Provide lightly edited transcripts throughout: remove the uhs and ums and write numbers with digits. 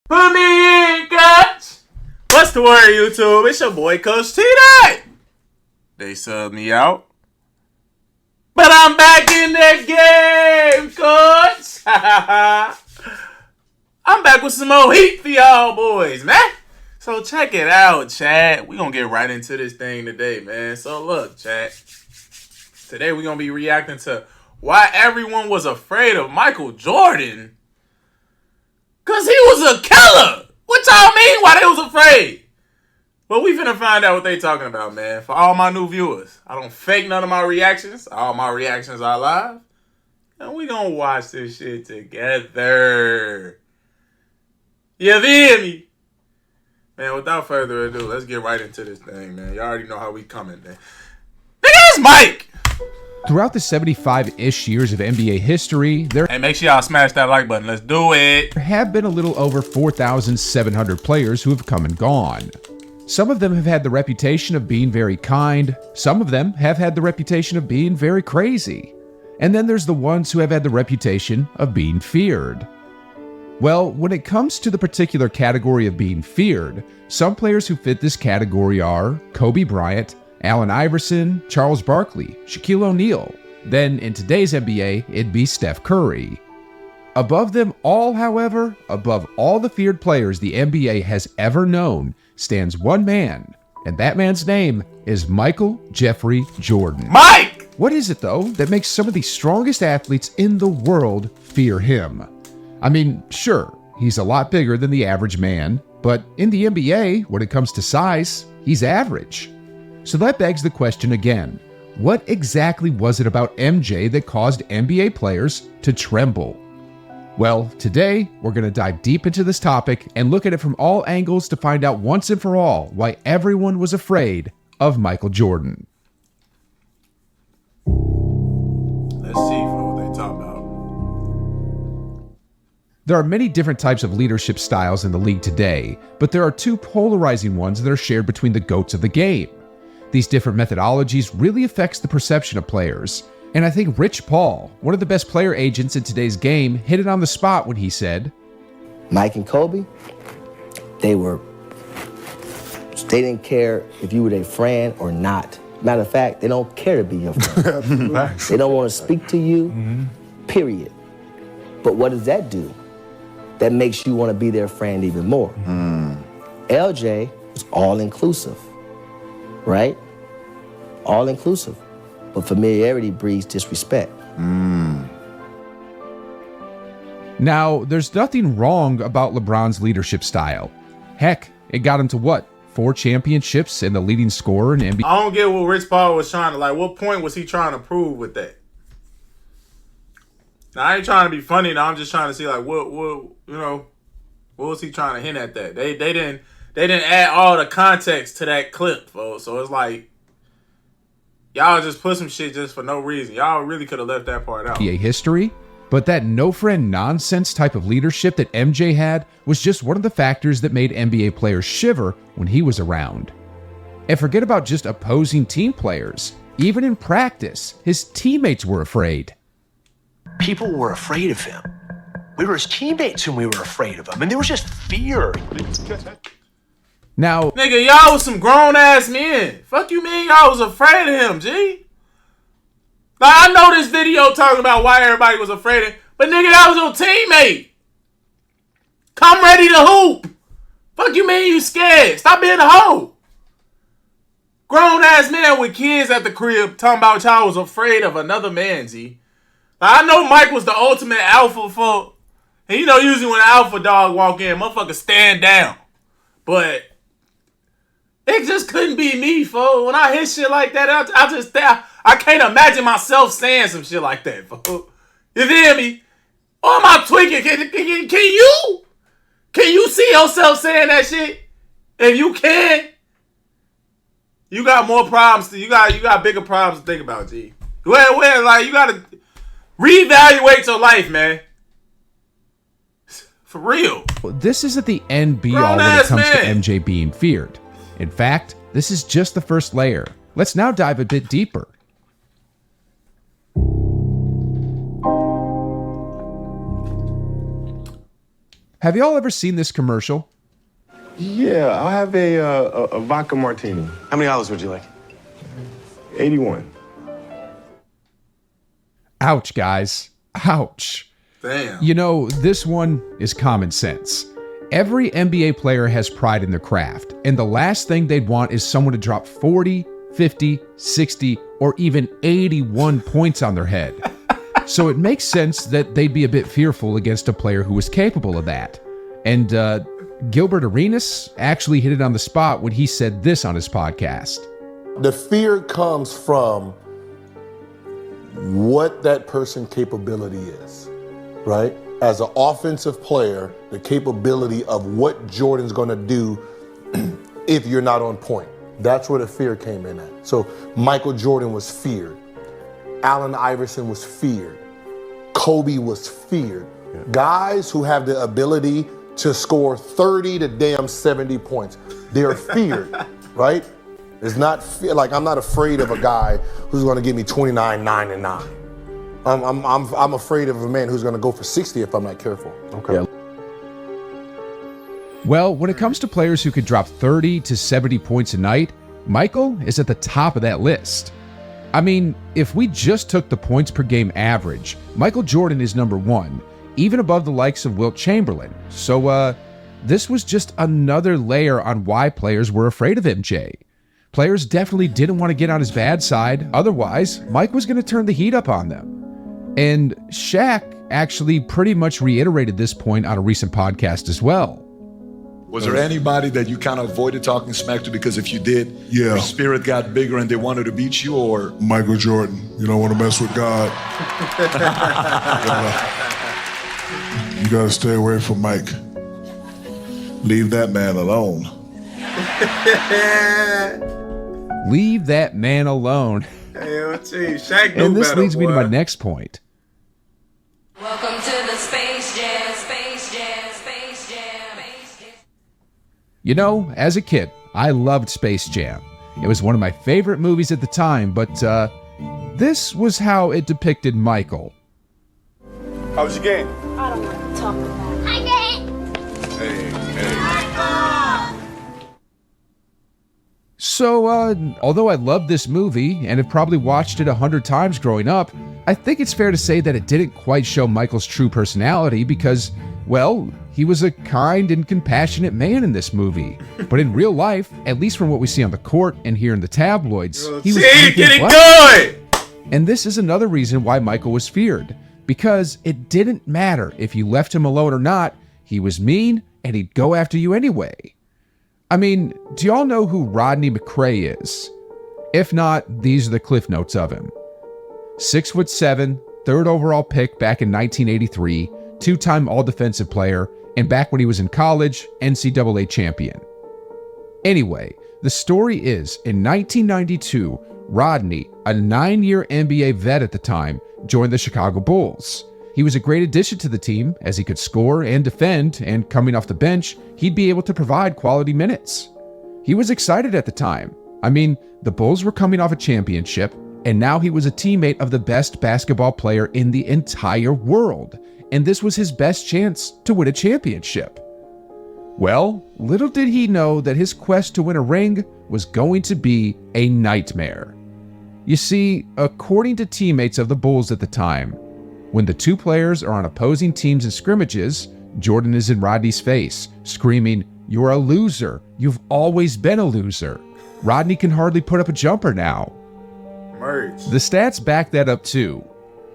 Put me in, Coach. What's the word, YouTube? It's your boy, Coach TDOT. They subbed me out. But I'm back in the game, Coach. I'm back with some more heat for y'all boys, man. So check it out, chat. We're going to get right into this thing today, man. So look, chat. Today we're going to be reacting to why everyone was afraid of Michael Jordan. Because he was a killer. What y'all mean why they was afraid? Well, we finna find out what they talking about, man. For all my new viewers, I don't fake none of my reactions. All my reactions are live. And we gonna watch this shit together. You feel me? Man, without further ado, let's get right into this thing, man. Y'all already know how we coming, man. Nigga, it's Mike! Throughout the 75-ish years of NBA history, there make sure y'all smash that like button. Let's do it. have been a little over 4,700 players who have come and gone. Some of them have had the reputation of being very kind. Some of them have had the reputation of being very crazy. And then there's the ones who have had the reputation of being feared. Well, when it comes to the particular category of being feared, some players who fit this category are Kobe Bryant, Allen Iverson, Charles Barkley, Shaquille O'Neal. Then in today's NBA, it'd be Steph Curry. Above them all, however, above all the feared players the NBA has ever known, stands one man, and that man's name is Michael Jeffrey Jordan. Mike! What is it, though, that makes some of the strongest athletes in the world fear him? I mean, sure, he's a lot bigger than the average man, but in the NBA, when it comes to size, he's average. So that begs the question again, what exactly was it about MJ that caused NBA players to tremble? Well, today, we're going to dive deep into this topic and look at it from all angles to find out once and for all why everyone was afraid of Michael Jordan. Let's see what they talk about. There are many different types of leadership styles in the league today, but there are two polarizing ones that are shared between the GOATs of the game. These different methodologies really affects the perception of players. And I think Rich Paul, one of the best player agents in today's game, hit it on the spot when he said, Mike and Kobe, they didn't care if you were their friend or not. Matter of fact, they don't care to be your friend. They don't want to speak to you, period. But what does that do? That makes you want to be their friend even more. LJ was all-inclusive, right? All-inclusive. But familiarity breeds disrespect. Now, there's nothing wrong about LeBron's leadership style. Heck, it got him to what? 4 championships and the leading scorer in NBA. I don't get what Rich Paul was trying to, what point was he trying to prove with that? Now, I ain't trying to be funny. Now, I'm just trying to see, what was he trying to hint at that? They didn't add all the context to that clip, folks. So it's like, y'all just put some shit just for no reason. Y'all really could have left that part out. NBA history, but that no-friend nonsense type of leadership that MJ had was just one of the factors that made NBA players shiver when he was around. And forget about just opposing team players. Even in practice, his teammates were afraid. People were afraid of him. We were his teammates and we were afraid of him. And there was just fear. Now, nigga, y'all was some grown-ass men. Fuck you mean y'all was afraid of him, G? Now, I know this video talking about why everybody was afraid of him, but nigga, that was your teammate. Come ready to hoop. Fuck you mean you scared? Stop being a hoe. Grown-ass man with kids at the crib talking about y'all was afraid of another man, G. Now, I know Mike was the ultimate alpha for, and usually when an alpha dog walk in, motherfuckers stand down. But it just couldn't be me, fool. When I hear shit like that, I can't imagine myself saying some shit like that, fool. You feel me? Or am I tweaking? Can you see yourself saying that shit? If you can, you got more problems. You got bigger problems to think about, G. Where you gotta reevaluate your life, man. For real. This isn't the end be-all when it comes to MJ being feared. In fact, this is just the first layer. Let's now dive a bit deeper. Have y'all ever seen this commercial? Yeah, I'll have a vodka martini. How many olives would you like? 81. Ouch, guys. Ouch. Damn. You know, this one is common sense. Every NBA player has pride in their craft, and the last thing they'd want is someone to drop 40, 50, 60, or even 81 points on their head. So it makes sense that they'd be a bit fearful against a player who was capable of that. And Gilbert Arenas actually hit it on the spot when he said this on his podcast. The fear comes from what that person's capability is, right? As an offensive player, the capability of what Jordan's gonna do if you're not on point. That's where the fear came in at. So Michael Jordan was feared. Allen Iverson was feared. Kobe was feared. Yeah. Guys who have the ability to score 30 to damn 70 points, they're feared, right? It's not like I'm not afraid of a guy who's going to give me 29, 9, and 9. I'm afraid of a man who's going to go for 60 if I'm not careful. Okay. Yeah. Well, when it comes to players who could drop 30 to 70 points a night, Michael is at the top of that list. I mean, if we just took the points per game average, Michael Jordan is number 1, even above the likes of Wilt Chamberlain. So, this was just another layer on why players were afraid of MJ. Players definitely didn't want to get on his bad side. Otherwise, Mike was going to turn the heat up on them. And Shaq actually pretty much reiterated this point on a recent podcast as well. Was there anybody that you kind of avoided talking smack to because if you did, your spirit got bigger and they wanted to beat you, or? Michael Jordan. You don't want to mess with God. You got to stay away from Mike. Leave that man alone. Leave that man alone. Hey, what's Shaq knew and this better, leads me to boy. my next point. Welcome to the Space Jam, Space Jam, Space Jam, Space Jam. You know, as a kid, I loved Space Jam. It was one of my favorite movies at the time, but this was how it depicted Michael. How was your game? I don't want to talk about it. Hi, Dad. Hey. So, although I loved this movie and have probably watched it 100 times growing up, I think it's fair to say that it didn't quite show Michael's true personality because, well, he was a kind and compassionate man in this movie. But in real life, at least from what we see on the court and here in the tabloids, he was getting good! And this is another reason why Michael was feared. Because it didn't matter if you left him alone or not, he was mean and he'd go after you anyway. I mean, do y'all know who Rodney McRae is? If not, these are the cliff notes of him. 6'7", third overall pick back in 1983, two-time all-defensive player, and back when he was in college, NCAA champion. Anyway, the story is, in 1992, Rodney, a 9-year NBA vet at the time, joined the Chicago Bulls. He was a great addition to the team as he could score and defend, and coming off the bench, he'd be able to provide quality minutes. He was excited at the time. I mean, the Bulls were coming off a championship, and now he was a teammate of the best basketball player in the entire world, and this was his best chance to win a championship. Well, little did he know that his quest to win a ring was going to be a nightmare. You see, according to teammates of the Bulls at the time, when the two players are on opposing teams in scrimmages, Jordan is in Rodney's face, screaming, "You're a loser. You've always been a loser. Rodney can hardly put up a jumper now." Merge. The stats back that up too.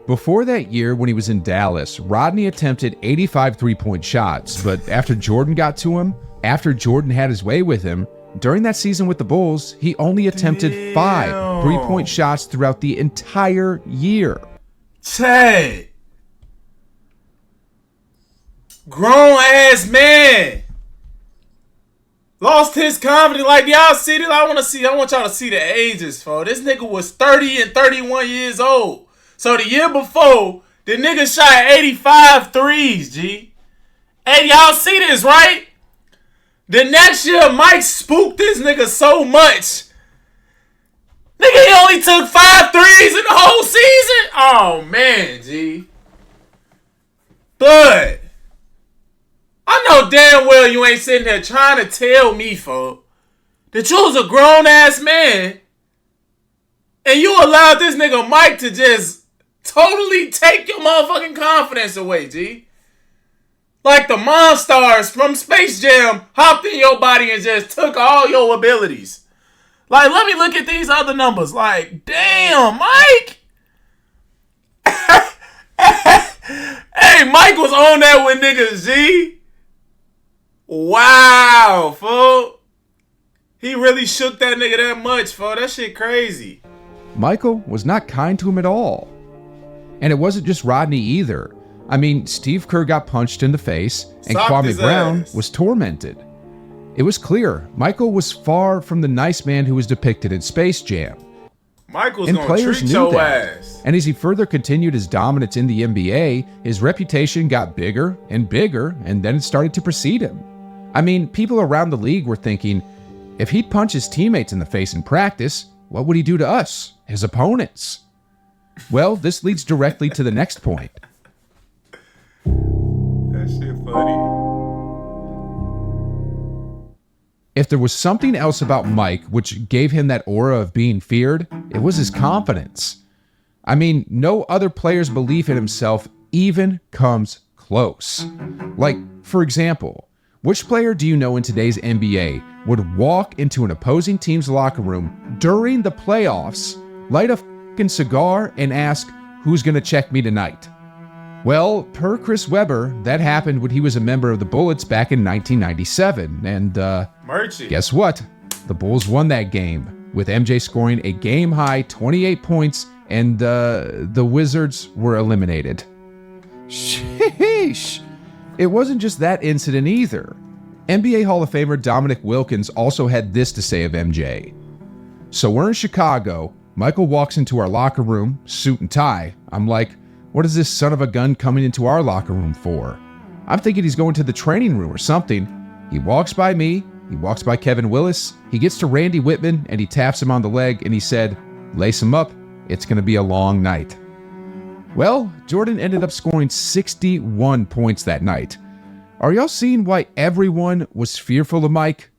Before that year when he was in Dallas, Rodney attempted 85 three-point shots, but after Jordan got to him, after Jordan had his way with him, during that season with the Bulls, he only attempted 5 three-point shots throughout the entire year. Chad. Grown ass man. Lost his confidence. Like, y'all see this? I want y'all to see the ages, folks. This nigga was 30 and 31 years old. So the year before, the nigga shot 85 threes, G. Hey, y'all see this, right? The next year, Mike spooked this nigga so much. Nigga, he only took 5 threes in the whole season? Oh, man, G. But I know damn well you ain't sitting there trying to tell me, folks, that you was a grown-ass man and you allowed this nigga Mike to just totally take your motherfucking confidence away, G. Like the Monstars from Space Jam hopped in your body and just took all your abilities. Like, let me look at these other numbers. Like, damn, Mike. Hey, Mike was on that with niggas, G. Wow, fool. He really shook that nigga that much, fool. That shit crazy. Michael was not kind to him at all. And it wasn't just Rodney either. I mean, Steve Kerr got punched in the face, and Socked Kwame his Brown ass. was tormented. It was clear Michael was far from the nice man who was depicted in Space Jam. Michael's And gonna players treat knew your that. ass. And as he further continued his dominance in the NBA, his reputation got bigger, and then it started to precede him. I mean, people around the league were thinking, if he'd punch his teammates in the face in practice, what would he do to us, his opponents? Well, this leads directly to the next point. That shit funny. If there was something else about Mike which gave him that aura of being feared, it was his confidence. I mean, no other player's belief in himself even comes close. Like, for example, which player do you know in today's NBA would walk into an opposing team's locker room during the playoffs, light a fucking cigar, and ask, who's gonna check me tonight? Well, per Chris Webber, that happened when he was a member of the Bullets back in 1997, and Merchie. guess what? The Bulls won that game, with MJ scoring a game-high 28 points, and the Wizards were eliminated. Sheesh! It wasn't just that incident either. NBA Hall of Famer Dominic Wilkins also had this to say of MJ. So we're in Chicago, Michael walks into our locker room, suit and tie. I'm like, what is this son of a gun coming into our locker room for? I'm thinking he's going to the training room or something. He walks by me, he walks by Kevin Willis, he gets to Randy Whitman and he taps him on the leg and he said, lace him up, it's going to be a long night. Well, Jordan ended up scoring 61 points that night. Are y'all seeing why everyone was fearful of Mike?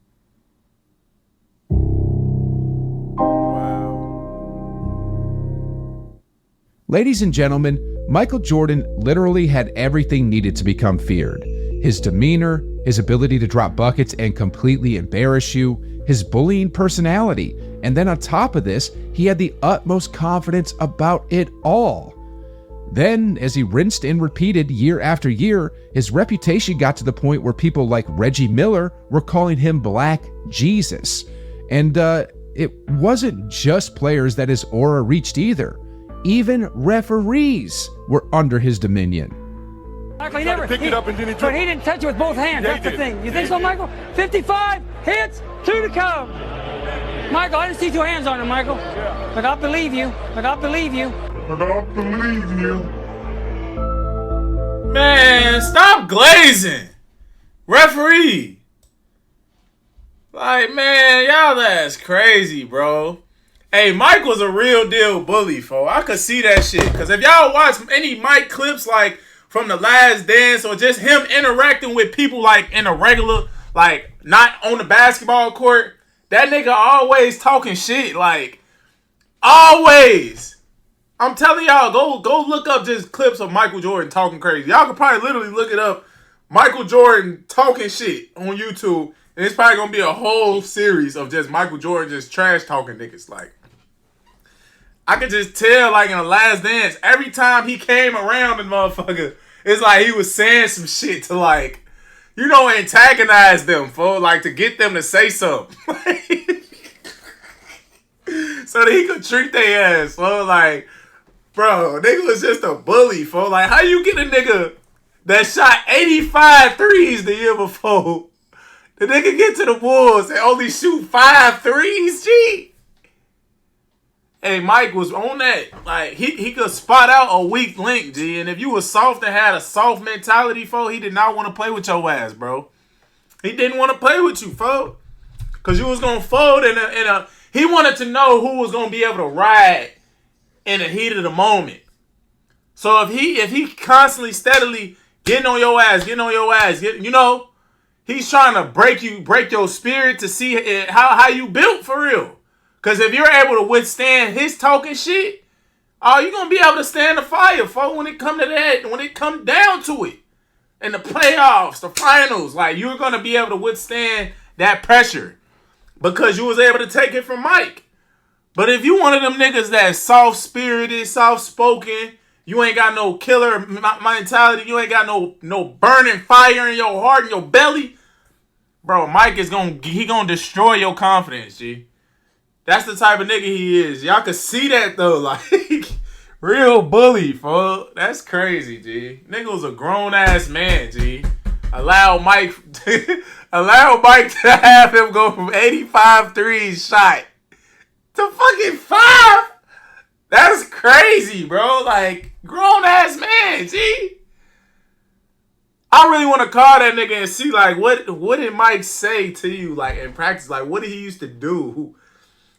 Ladies and gentlemen, Michael Jordan literally had everything needed to become feared. His demeanor, his ability to drop buckets and completely embarrass you, his bullying personality, and then on top of this, he had the utmost confidence about it all. Then, as he rinsed and repeated year after year, his reputation got to the point where people like Reggie Miller were calling him Black Jesus. And it wasn't just players that his aura reached either. Even referees were under his dominion. Michael, he never picked it up and then but he didn't touch it with both hands. Yeah, that's the thing. You think so, Michael? 55 hits, 2 to come. Michael, I didn't see 2 hands on him, Michael. Yeah. But I believe you. But I believe you. But I believe you. Man, stop glazing. Referee. Like, man, y'all that's crazy, bro. Hey, Mike was a real deal bully, fo. I could see that shit. Because if y'all watch any Mike clips, like, from The Last Dance, or just him interacting with people, like, in a regular, like, not on the basketball court, that nigga always talking shit, like, always. I'm telling y'all, go look up just clips of Michael Jordan talking crazy. Y'all could probably literally look it up, Michael Jordan talking shit on YouTube, and it's probably going to be a whole series of just Michael Jordan just trash talking niggas, like. I could just tell, like, in The Last Dance, every time he came around the motherfucker, it's like he was saying some shit to, like, you know, antagonize them, fool, like, to get them to say something. So that he could treat their ass, fool, like, bro, nigga was just a bully, fool. Like, how you get a nigga that shot 85 threes the year before, the nigga get to the Bulls and only shoot 5 threes, G? Hey, Mike was on that. Like, he could spot out a weak link, G. And if you was soft and had a soft mentality, fo, he did not want to play with your ass, bro. He didn't want to play with you, fo. Because you was going to fold he wanted to know who was going to be able to ride in the heat of the moment. So if he constantly, steadily getting on your ass, you know, He's trying to break your spirit to see how you built for real. Because if you're able to withstand his talking shit, oh, you're going to be able to stand the fire, folks, when it come to that, when it come down to it. In the playoffs, the finals, like, you're going to be able to withstand that pressure because you was able to take it from Mike. But if you one of them niggas that's soft-spirited, soft-spoken, you ain't got no killer mentality, you ain't got no burning fire in your heart and your belly, bro, Mike is gonna destroy your confidence, G. That's the type of nigga he is. Y'all can see that though, like real bully, fuck. That's crazy, G. Nigga was a grown ass man, G. Allow Mike to have him go from 85 threes shot to fucking 5. That's crazy, bro. Like, grown ass man, G. I really want to call that nigga and see, like, what did Mike say to you, like, in practice? Like, what did he used to do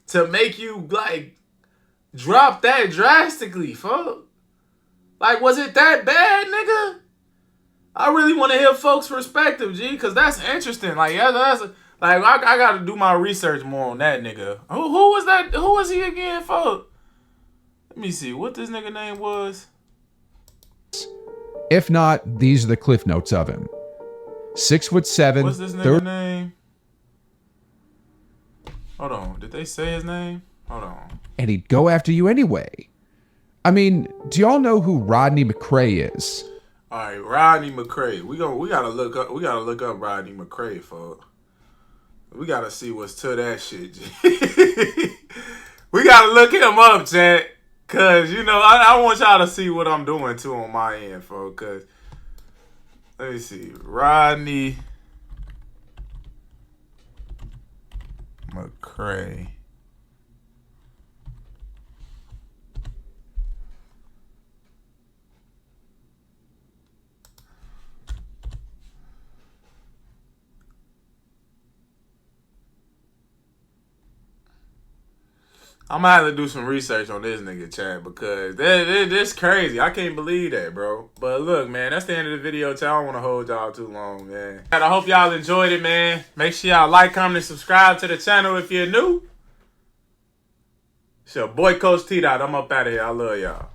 to make you, like, drop that drastically, fuck? Like, was it that bad, nigga? I really want to hear folks' perspective, G, because that's interesting. Like, I got to do my research more on that nigga. Who was that? Who was he again, fuck? Let me see what this nigga name was. If not, these are the cliff notes of him. 6'7". What's this nigga name? Hold on. Did they say his name? Hold on. And he'd go after you anyway. I mean, do y'all know who Rodney McCray is? All right, Rodney McCray. We gotta look up Rodney McCray, folks. We gotta see what's to that shit, G. We gotta look him up, chat. Cause, you know, I want y'all to see what I'm doing too on my end, folks. Cause, let me see. Rodney McCray. I'm gonna have to do some research on this nigga, Chad, because this crazy. I can't believe that, bro. But look, man, that's the end of the video, Chad. I don't want to hold y'all too long, man. And I hope y'all enjoyed it, man. Make sure y'all like, comment, and subscribe to the channel if you're new. It's your boy, Coach TDOT. I'm up out of here. I love y'all.